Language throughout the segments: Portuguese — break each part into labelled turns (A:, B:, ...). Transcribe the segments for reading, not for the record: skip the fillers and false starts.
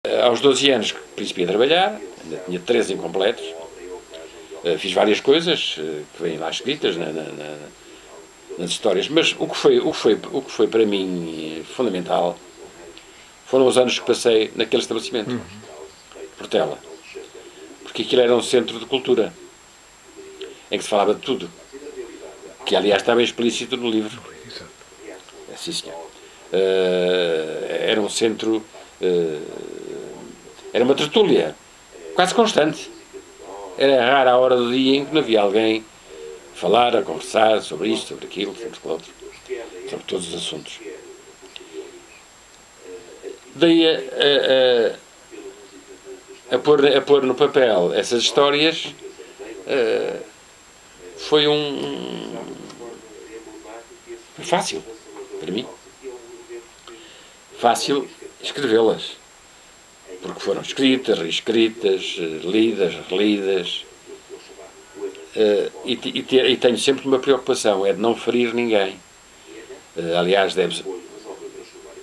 A: Aos 12 anos principiei a trabalhar, ainda tinha 13 incompletos, fiz várias coisas que vêm lá escritas nas histórias, mas o que foi para mim fundamental foram os anos que passei naquele estabelecimento, Portela, porque aquilo era um centro de cultura, em que se falava de tudo, que aliás estava explícito no livro. Sim, senhor. Era um centro, era uma tertúlia, quase constante. Era rara a hora do dia em que não havia alguém a falar, a conversar sobre isto, sobre aquilo, sobre aquilo outro, sobre todos os assuntos. Daí a pôr no papel essas histórias foi fácil para mim. Fácil escrevê-las, porque foram escritas, reescritas, lidas, relidas, e tenho sempre uma preocupação, é de não ferir ninguém. Aliás,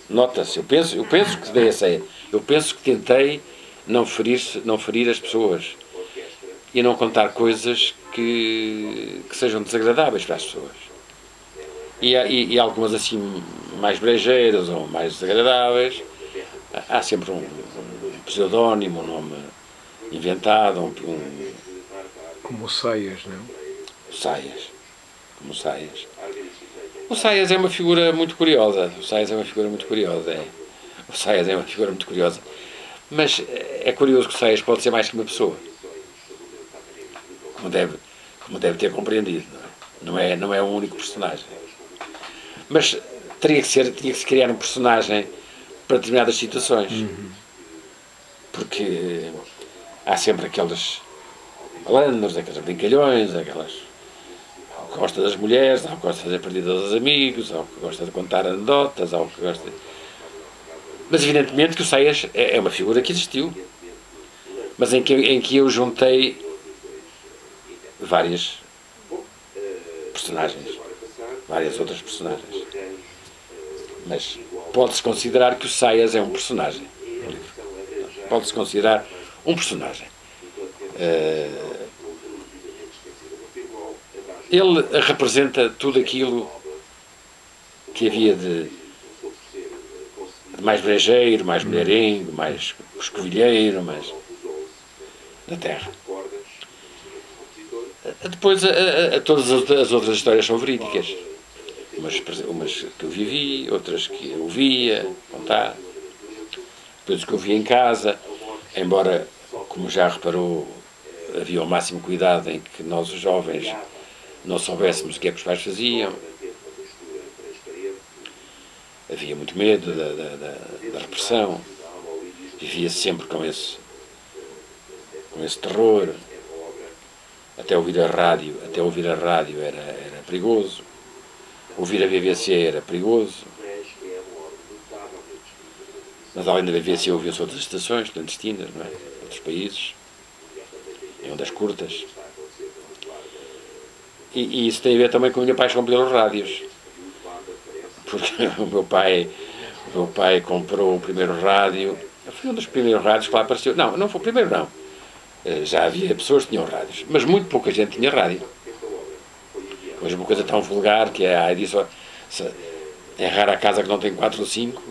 A: nota-se, eu penso que dei essa, eu penso que tentei não ferir as pessoas e não contar coisas que sejam desagradáveis para as pessoas. E algumas assim mais brejeiras ou mais desagradáveis, há sempre um pseudónimo, um nome inventado,
B: como o Saias, não?
A: Saias, como Saias. O Saias é uma figura muito curiosa. O Saias é uma figura muito curiosa. Mas é curioso que o Saias pode ser mais que uma pessoa. Como deve ter compreendido. Não é um único personagem. Mas tinha que se criar um personagem para determinadas situações. Porque há sempre aqueles malandros, aqueles brincalhões, aquelas que gosta das mulheres, ao que gosta de fazer partidas aos amigos, ao que gosta de contar anedotas, ao que gosta de... Mas evidentemente que o Saias é uma figura que existiu, mas em que eu juntei várias personagens, várias outras personagens. Mas pode-se considerar que o Saias é um personagem. Pode-se considerar um personagem. Ele representa tudo aquilo que havia de mais brejeiro, mais mulherengo, mais escovilheiro, mais na Terra. Depois, todas as outras histórias são verídicas. Umas que eu vivi, outras que eu ouvia contar, depois que eu via em casa, embora, como já reparou, havia o máximo cuidado em que nós, os jovens, não soubéssemos o que é que os pais faziam. Havia muito medo da repressão, vivia sempre com esse terror. Até ouvir a rádio era perigoso. Ouvir a BBC era perigoso. Mas além da BBC ouviam-se outras estações clandestinas, não é? Outros países, em ondas curtas. E isso tem a ver também com a minha paixão pelos rádios. Porque o meu pai comprou o primeiro rádio. Foi um dos primeiros rádios que lá apareceu. Não foi o primeiro, não. Já havia pessoas que tinham rádios, mas muito pouca gente tinha rádio. Hoje uma coisa tão vulgar que é rara a casa que não tem 4 ou 5,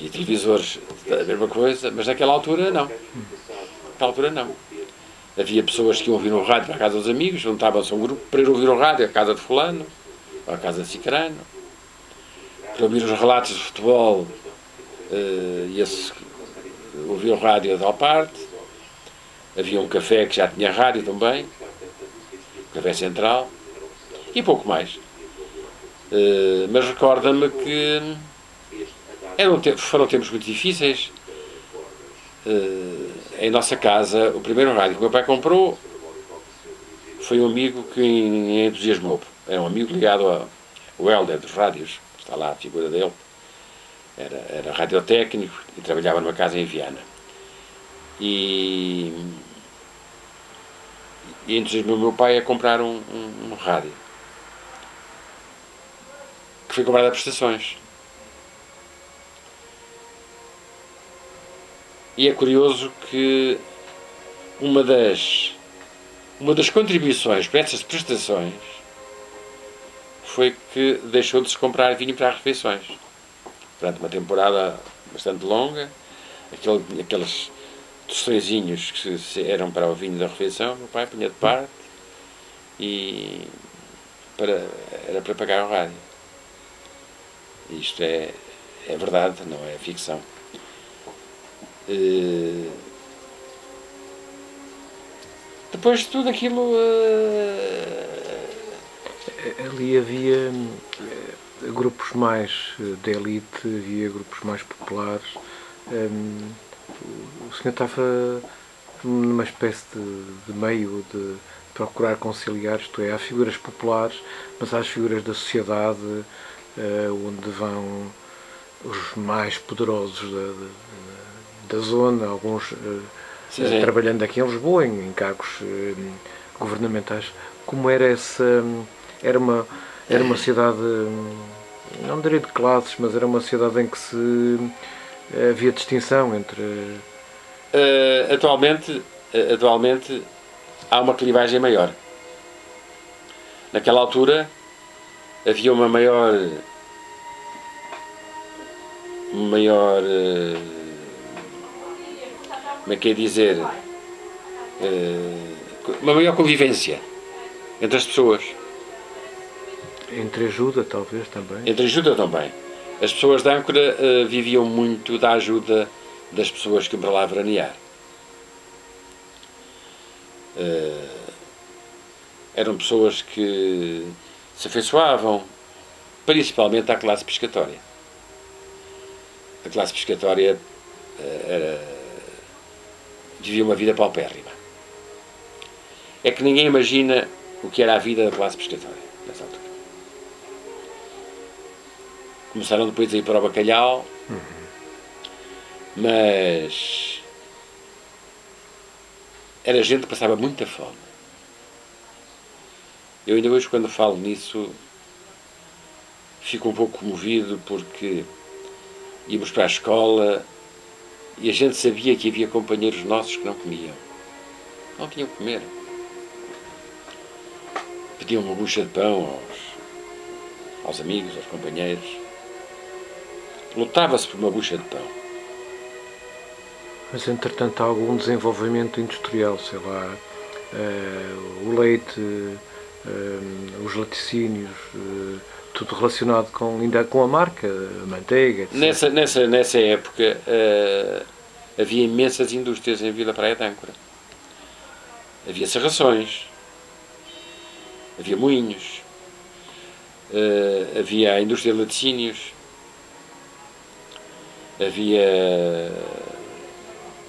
A: e televisores a mesma coisa, mas naquela altura não. Naquela altura não. Havia pessoas que iam ouvir o rádio para a casa dos amigos, juntavam-se a um grupo para ir ouvir o rádio à casa de fulano, ou à casa de cicrano, para ouvir os relatos de futebol, ouvir o rádio a tal parte. Havia um café que já tinha rádio também, café central, e pouco mais. Mas recorda-me que foram tempos muito difíceis. Em nossa casa, o primeiro rádio que o meu pai comprou foi um amigo que entusiasmou. Era um amigo ligado ao Helder dos rádios, está lá a figura dele. Era radiotécnico e trabalhava numa casa em Viana. E entusiasmou o meu pai a comprar um rádio, que foi comprado a prestações. E é curioso que uma das contribuições para essas prestações foi que deixou de se comprar vinho para as refeições. Durante uma temporada bastante longa, aqueles tostõezinhos que eram para o vinho da refeição, o meu pai punha de parte e era para pagar o rádio. Isto é verdade, não é ficção. Depois de tudo aquilo...
B: Ali havia grupos mais de elite, havia grupos mais populares. O senhor estava numa espécie de meio de procurar conciliar, isto é, há figuras populares, mas há as figuras da sociedade, onde vão os mais poderosos da zona, alguns trabalhando aqui em Lisboa, em cargos governamentais. Como era essa... Era uma cidade, não diria de classes, mas era uma cidade em que havia distinção entre...
A: Atualmente há uma clivagem maior. Naquela altura havia uma maior como é que é dizer, uma maior convivência entre as pessoas.
B: Entre ajuda, talvez, também.
A: Entre ajuda também. As pessoas de Âncora viviam muito da ajuda das pessoas que iam para lá veranear. Eram pessoas que se afeiçoavam principalmente à classe pescatória. A classe pescatória vivia uma vida paupérrima. É que ninguém imagina o que era a vida da classe pescatória nessa altura. Começaram depois a ir para o bacalhau, mas era gente que passava muita fome. Eu ainda hoje, quando falo nisso, fico um pouco comovido, porque íamos para a escola e a gente sabia que havia companheiros nossos que não comiam. Não tinham que comer. Pediam uma bucha de pão aos amigos, aos companheiros. Lutava-se por uma bucha de pão.
B: Mas, entretanto, há algum desenvolvimento industrial, sei lá, o leite, os laticínios, tudo relacionado ainda com a marca, a manteiga, etc.
A: Nessa época havia imensas indústrias em Vila Praia de Âncora. Havia serrações, havia moinhos, havia a indústria de laticínios, havia,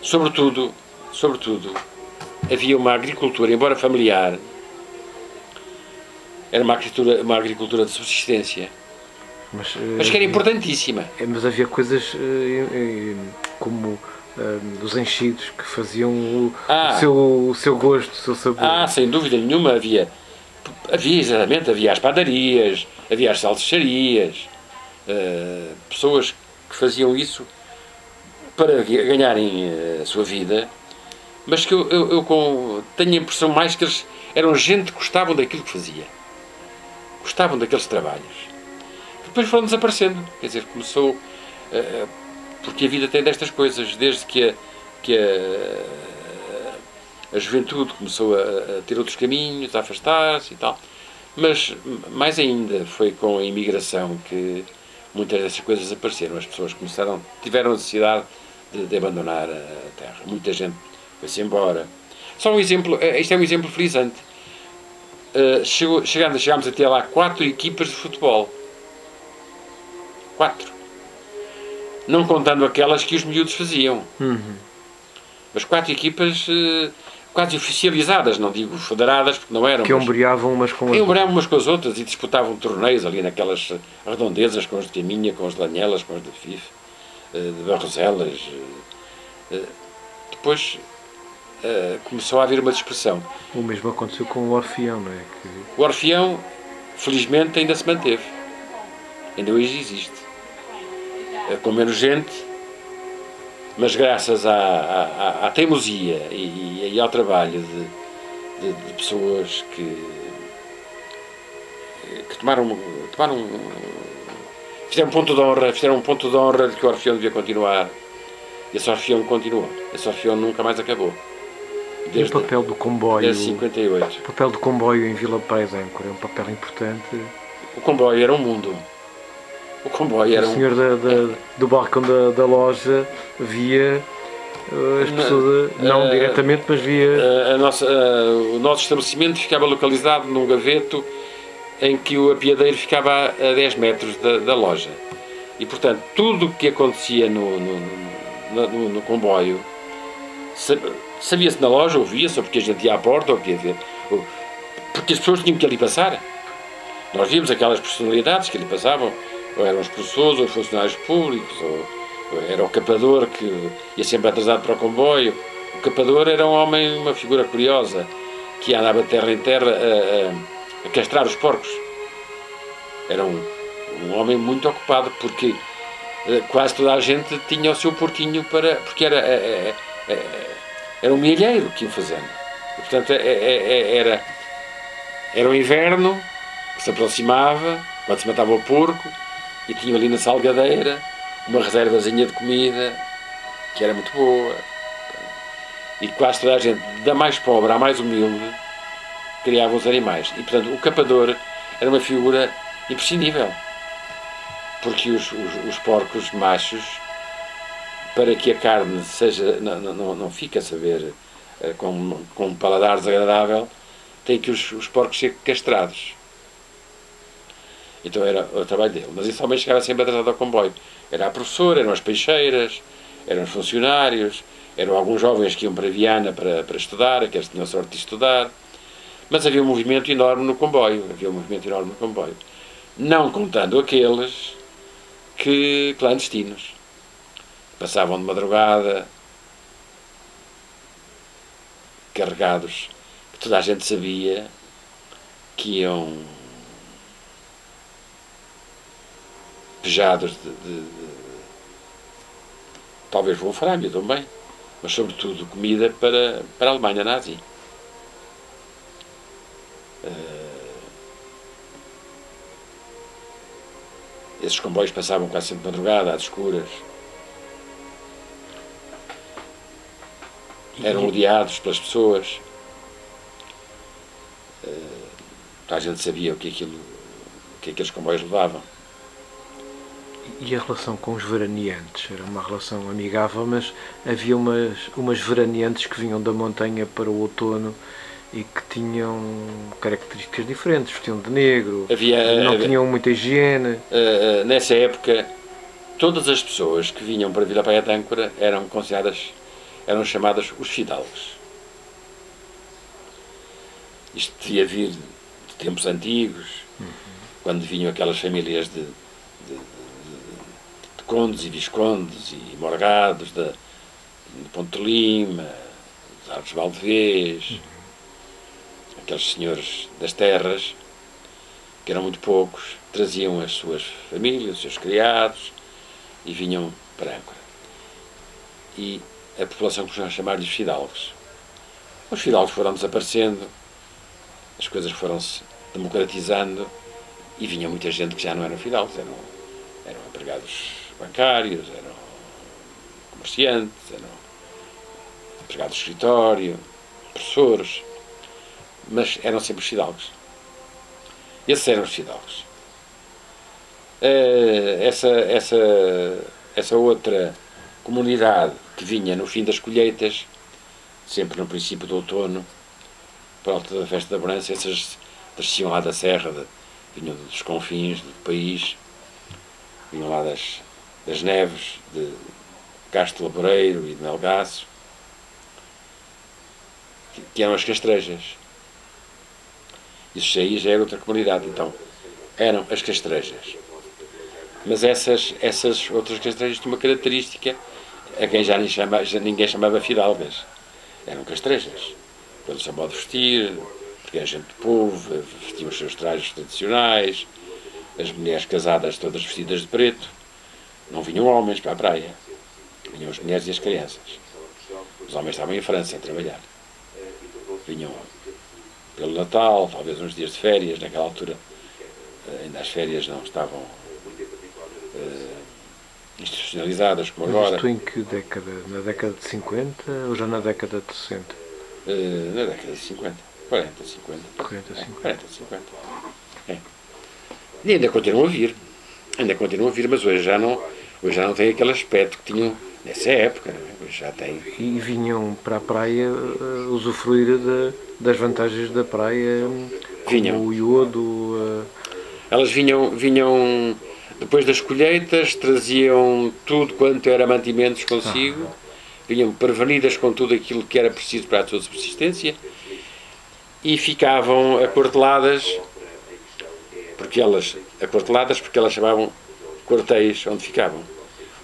A: sobretudo, havia uma agricultura, embora familiar, era uma agricultura de subsistência, mas que era importantíssima.
B: Mas havia coisas como os enchidos que faziam o seu gosto, o seu sabor.
A: Sem dúvida nenhuma havia exatamente, havia as padarias, havia as salsicharias, pessoas que faziam isso para ganharem a sua vida, mas que eu tenho a impressão mais que eles eram gente que gostavam daquilo que fazia, gostavam daqueles trabalhos. Depois foram desaparecendo, quer dizer, começou, porque a vida tem destas coisas, desde que a juventude começou a ter outros caminhos, a afastar-se e tal, mas mais ainda foi com a imigração que muitas dessas coisas apareceram. As pessoas tiveram a necessidade de abandonar a terra. Muita gente foi-se embora. Só um exemplo, isto é um exemplo frisante. Chegámos a ter lá 4 equipas de futebol. 4. Não contando aquelas que os miúdos faziam. Mas 4 equipas quase oficializadas, não digo federadas, porque não eram.
B: Que ombreavam umas com as outras.
A: Ombreavam umas com as outras e disputavam torneios ali naquelas redondezas, com os de Caminha, com os de Lanhelas, com os de Fife, de Barroselas. Depois começou a haver uma dispersão.
B: O mesmo aconteceu com o Orfeão, não é?
A: O Orfeão, felizmente, ainda se manteve. Ainda hoje existe. Com menos gente, Mas graças à teimosia e ao trabalho de pessoas que fizeram um ponto de honra de que o Orfeão devia continuar. E esse Orfeão continuou. Esse Orfeão nunca mais acabou.
B: Desde, e o papel do comboio?
A: Desde 58.
B: O papel do comboio em Vila Praia de Âncora é um papel importante.
A: O comboio era um mundo. O comboio era
B: o senhor do balcão da loja via as pessoas, não diretamente, mas via...
A: O nosso estabelecimento ficava localizado num gaveto em que o apiadeiro ficava a 10 metros da loja. E, portanto, tudo o que acontecia no comboio sabia-se na loja, ouvia-se, ou porque a gente ia à porta, ou porque as pessoas tinham que ali passar. Nós víamos aquelas personalidades que ali passavam, ou eram os professores, ou os funcionários públicos, ou era o capador que ia sempre atrasado para o comboio. O capador era um homem, uma figura curiosa, que andava de terra em terra a castrar os porcos. Era um homem muito ocupado, porque quase toda a gente tinha o seu porquinho porque era um milheiro que ia fazendo. E, portanto, era o inverno que se aproximava, quando se matava o porco, e tinha ali na salgadeira uma reservazinha de comida que era muito boa. E quase toda a gente, da mais pobre à mais humilde, criava os animais. E, portanto, o capador era uma figura imprescindível. Porque os porcos machos, para que a carne não fique a saber com um paladar desagradável, tem que os porcos ser castrados. Então era o trabalho dele. Mas isso também chegava sempre atrasado ao comboio. Era a professora, eram as peixeiras, eram os funcionários, eram alguns jovens que iam para Viana para estudar, aqueles que tinham sorte de estudar. Mas havia um movimento enorme no comboio. Não contando aqueles clandestinos. Passavam de madrugada, carregados, que toda a gente sabia que iam pejados talvez wolframio também, mas sobretudo comida para a Alemanha nazi. Esses comboios passavam quase sempre de madrugada, às escuras. Eram odiados pelas pessoas. A gente sabia o que aqueles comboios levavam.
B: E a relação com os veraneantes? Era uma relação amigável, mas havia umas veraneantes que vinham da montanha para o outono e que tinham características diferentes, vestiam de negro, não tinham muita higiene.
A: Nessa época, todas as pessoas que vinham para Vila Praia de Âncora eram chamadas os fidalgos. Isto devia vir de tempos antigos, quando vinham aquelas famílias de condes e viscondes e morgados de Ponte de Lima, dos Arcos Valdevez, aqueles senhores das terras, que eram muito poucos, traziam as suas famílias, os seus criados e vinham para Âncora. E a população começou a chamar-lhes fidalgos. Os fidalgos foram desaparecendo, as coisas foram-se democratizando e vinha muita gente que já não eram fidalgos, eram empregados bancários, eram comerciantes, eram empregados de escritório, professores, mas eram sempre os fidalgos. Esses eram os fidalgos. Essa outra comunidade que vinha no fim das colheitas, sempre no princípio do outono, para alta da festa da bonança, essas desciam lá da serra, vinham dos confins do país, vinham lá das neves de Castro Laboreiro e de Melgaço, que eram as castrejas. Isso aí já era outra comunidade, então eram as castrejas. Mas essas outras castrejas tinham uma característica a quem já ninguém chamava fidalgas. Eram castrejas, pelo seu modo de vestir, porque era gente de povo, vestiam os seus trajes tradicionais, as mulheres casadas todas vestidas de preto, não vinham homens para a praia. Vinham as mulheres e as crianças. Os homens estavam em França a trabalhar. Vinham pelo Natal, talvez uns dias de férias, naquela altura ainda as férias não estavam institucionalizadas como agora.
B: Mas isto em que década? Na década de 50 ou já na década de 60?
A: Na década de 50, 40, 50.
B: 40, 50.
A: 40, 50. É. E ainda continuam a vir. Ainda continuam a vir, mas hoje já não tem aquele aspecto que tinham nessa época. Não é? Hoje já tem.
B: E vinham para a praia usufruir das vantagens da praia,
A: Vinham.
B: como o iodo.
A: Elas vinham depois das colheitas, traziam tudo quanto era mantimentos consigo, vinham prevenidas com tudo aquilo que era preciso para a sua subsistência e ficavam acorteladas porque elas chamavam quartéis onde ficavam.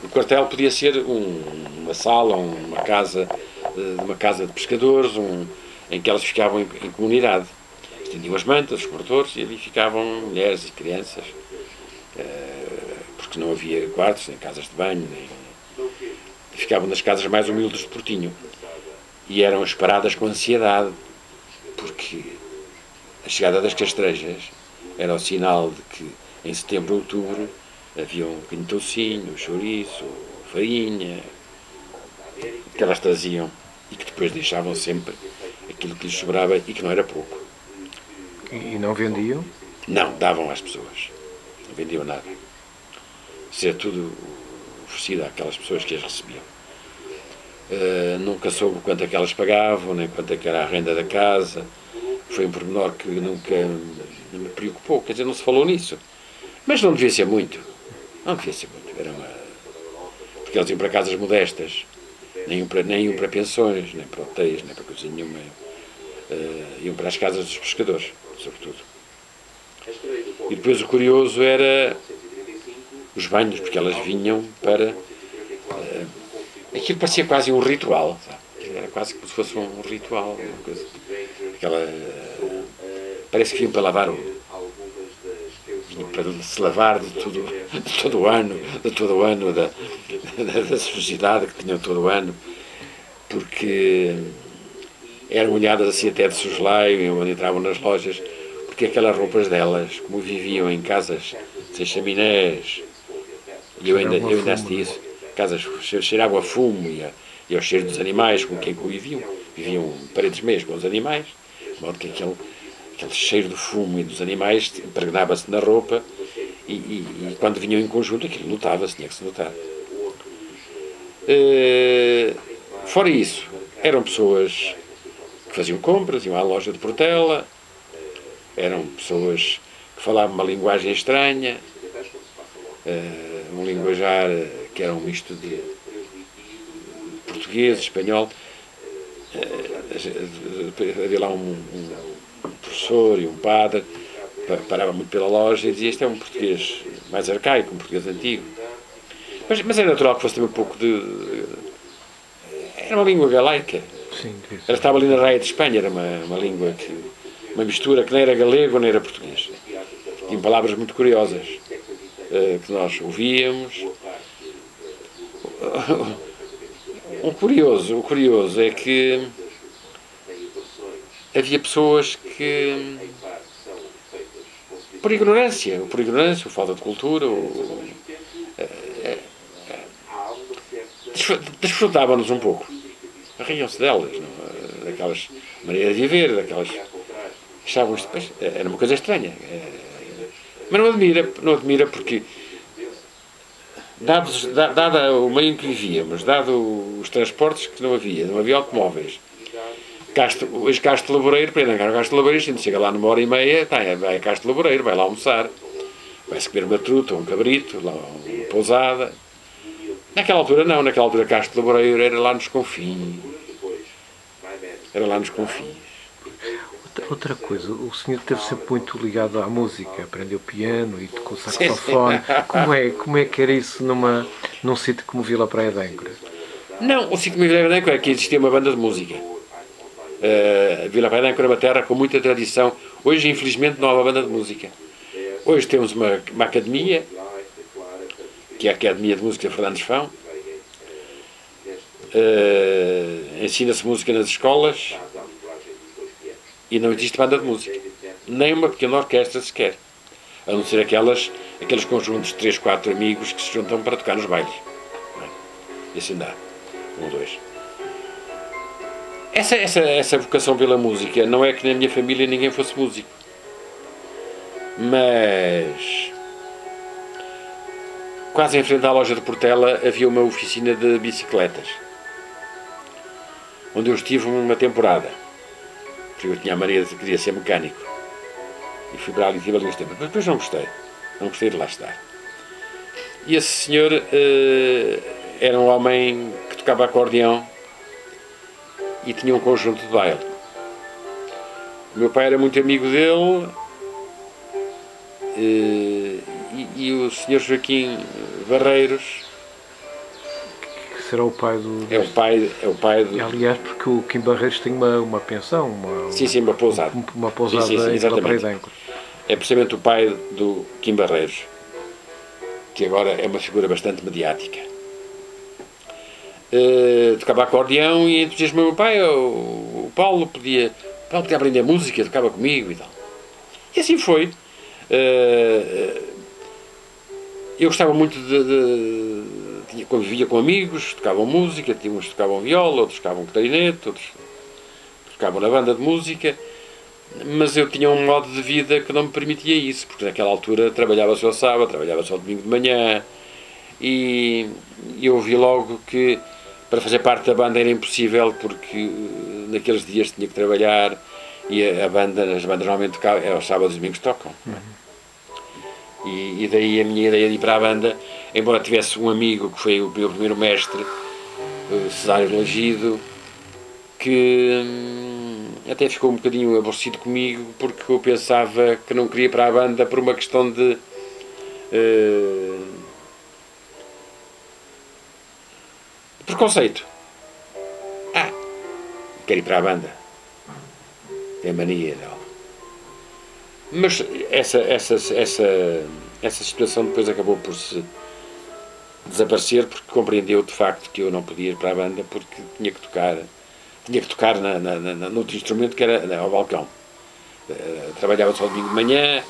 A: O quartel podia ser uma sala, uma casa de pescadores, em que elas ficavam em comunidade. Estendiam as mantas, os cobertores, e ali ficavam mulheres e crianças, porque não havia quartos, nem casas de banho, ficavam nas casas mais humildes de Portinho. E eram esperadas com ansiedade, porque a chegada das castrejas era o sinal de que em setembro ou outubro havia um bocadinho de toucinho, chouriço, farinha, que elas traziam e que depois deixavam sempre aquilo que lhes sobrava e que não era pouco.
B: E não vendiam?
A: Não, davam às pessoas. Não vendiam nada. Isso é tudo oferecido àquelas pessoas que as recebiam. Nunca soube quanto é que elas pagavam, nem quanto é que era a renda da casa. Foi um pormenor que nunca me preocupou. Quer dizer, não se falou nisso. Mas não devia ser muito. Não devia ser muito. Porque eles iam para casas modestas. Nem iam para pensões, nem para hotéis, nem para coisa nenhuma. Iam para as casas dos pescadores, sobretudo. E depois o curioso era os banhos, porque elas vinham para... aquilo parecia quase um ritual, sabe? Era quase como se fosse um ritual, uma coisa. Parece que vinham para lavar vinham para se lavar de todo o ano, da sujidade que tinham todo o ano, porque eram olhadas assim até de soslaio, onde entravam nas lojas, porque aquelas roupas delas, como viviam em casas sem chaminés, e eu ainda assisti isso, casas cheiravam a fumo e ao cheiro dos animais com quem conviviam, viviam paredes meias com os animais, de modo que aquele cheiro do fumo e dos animais impregnava-se na roupa e quando vinham em conjunto aquilo notava-se, tinha que se notar. Fora isso, eram pessoas que faziam compras, iam à loja de Portela, eram pessoas que falavam uma linguagem estranha, um linguajar que era um misto de português, espanhol. Havia lá um professor e um padre, parava muito pela loja e dizia: este é um português mais arcaico, um português antigo. Mas é natural que fosse também um pouco era uma língua galaica.
B: Sim,
A: ela estava ali na raia de Espanha, era uma língua uma mistura que nem era galego nem era português. Tinha palavras muito curiosas que nós ouvíamos. O curioso é que havia pessoas que, por ignorância, ou falta de cultura, desfrutavam-nos um pouco. Riam-se delas, não? Daquelas maneiras de viver, daquelas... Achavam isto, era uma coisa estranha. Mas não admira porque, dado o meio em que vivíamos, dado os transportes que não havia automóveis, hoje Castro Laboreiro, para ir a Castro Laboreiro, a gente chega lá numa hora e meia, vai a Castro Laboreiro, vai lá almoçar, vai-se comer uma truta, um cabrito, lá uma pousada. Naquela altura não, naquela altura Castro Laboreiro era lá nos confins.
B: Outra coisa, o senhor esteve sempre muito ligado à música, aprendeu piano e tocou saxofone. Como é que era isso num sítio como Vila Praia de Âncora?
A: Não, o sítio como Vila Praia de Âncora é que existia uma banda de música. Vila Praia de Âncora é uma terra com muita tradição. Hoje, infelizmente, não há uma banda de música. Hoje temos uma academia, que é a Academia de Música Fernandes Fão, ensina-se música nas escolas e não existe banda de música. Nem uma pequena orquestra sequer. A não ser aqueles conjuntos de 3, 4 amigos que se juntam para tocar nos bailes. E assim dá. 1, 2. Essa vocação pela música não é que na minha família ninguém fosse músico. Mas quase em frente à loja de Portela havia uma oficina de bicicletas, onde eu estive uma temporada, porque eu tinha a mania de queria ser mecânico. E fui para ali e tive ali uns tempos. Mas depois não gostei de lá estar. E esse senhor era um homem que tocava acordeão e tinha um conjunto de baile. O meu pai era muito amigo dele e o senhor Joaquim Barreiros
B: será o pai do...
A: É o pai do...
B: Aliás, porque o Kim Barreiros tem uma pensão,
A: uma pousada.
B: Uma pousada
A: sim,
B: em Vila
A: exatamente.
B: Praia de Âncora.
A: É precisamente o pai do Kim Barreiros, que agora é uma figura bastante mediática. Tocava acordeão e entusiasmou o meu pai. O Paulo podia aprender música, tocava comigo e tal. E assim foi. Eu gostava muito convivia com amigos, tocavam música, uns tocavam viola, outros tocavam clarinete, outros tocavam na banda de música, mas eu tinha um modo de vida que não me permitia isso, porque naquela altura trabalhava só sábado, trabalhava só domingo de manhã, e eu vi logo que para fazer parte da banda era impossível, porque naqueles dias tinha que trabalhar e as bandas normalmente tocavam, aos sábados e domingos tocam. E daí a minha ideia de ir para a banda, embora tivesse um amigo que foi o meu primeiro mestre, Cesário Lagido, que até ficou um bocadinho aborrecido comigo porque eu pensava que não queria ir para a banda por uma questão de preconceito. Quero ir para a banda. É mania dela. Mas essa situação depois acabou por se desaparecer, porque compreendeu de facto que eu não podia ir para a banda porque tinha que tocar no outro instrumento que era ao balcão. Trabalhava só domingo de manhã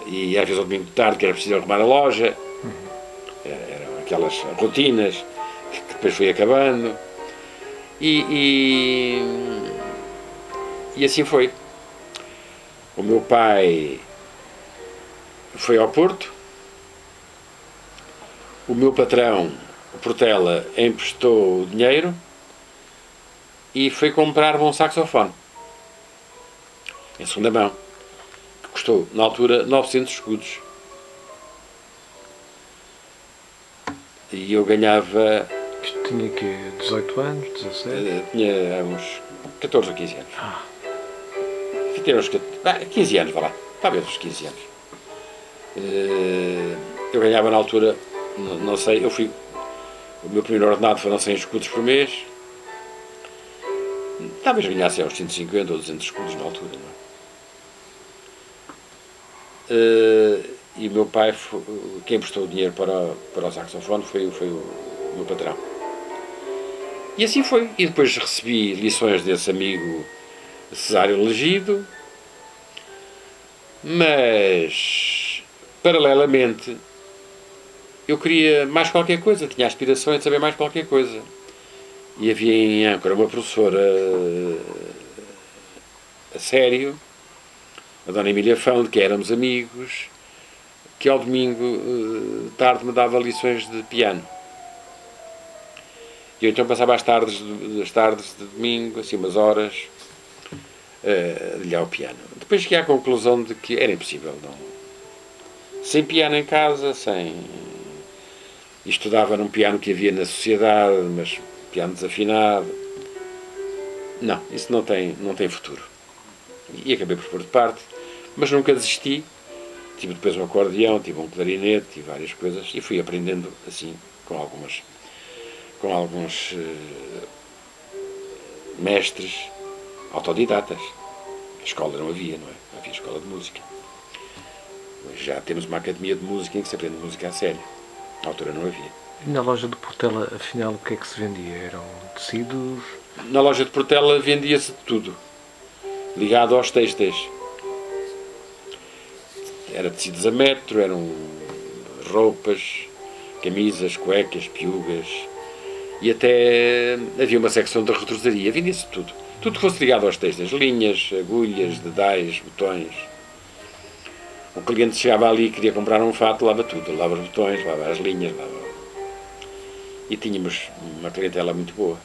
A: e às vezes ao domingo de tarde, que era preciso arrumar a loja. Eram aquelas rotinas que depois foi acabando e assim foi. O meu pai foi ao Porto, o meu patrão, o Portela, emprestou o dinheiro e foi comprar um saxofone, em segunda mão, que custou, na altura, 900 escudos. E eu ganhava...
B: Isto tinha quê? 18 anos? 17?
A: Tinha uns 14 ou 15 anos. Ter uns 15 anos, vá lá, talvez uns 15 anos. Eu ganhava na altura, não sei, o meu primeiro ordenado foram 100 escudos por mês, talvez ganhasse uns 150 ou 200 escudos na altura, não é? E o meu pai, quem prestou o dinheiro para o saxofone foi o meu patrão. E assim foi. E depois recebi lições desse amigo Cesário Lagido, mas paralelamente eu queria mais qualquer coisa, tinha aspirações de saber mais qualquer coisa. E havia em Âncora uma professora a sério, a Dona Emília Fão, de que éramos amigos, que ao domingo tarde me dava lições de piano. E eu então passava as tardes de domingo, assim umas horas, a lhe ao piano. Depois cheguei à conclusão de que era impossível, não. Sem piano em casa, e estudava num piano que havia na sociedade, mas piano desafinado. Não, isso não tem futuro. E acabei por pôr de parte, mas nunca desisti. Tive depois um acordeão, tive um clarinete, tive várias coisas, e fui aprendendo assim, com alguns mestres autodidatas. A escola não havia, não é? Não havia escola de música. Hoje já temos uma academia de música em que se aprende música a sério. Na altura não havia.
B: E na loja do Portela, afinal, o que é que se vendia? Eram tecidos?
A: Na loja de Portela vendia-se de tudo, ligado aos têxteis. Era tecidos a metro, eram roupas, camisas, cuecas, piugas, e até havia uma secção de retrosaria, vendia-se tudo. Tudo que fosse ligado aos têxteis, linhas, agulhas, dedais, botões. O cliente chegava ali e queria comprar um fato, lava tudo, lava os botões, lava as linhas, lava... E tínhamos uma clientela muito boa,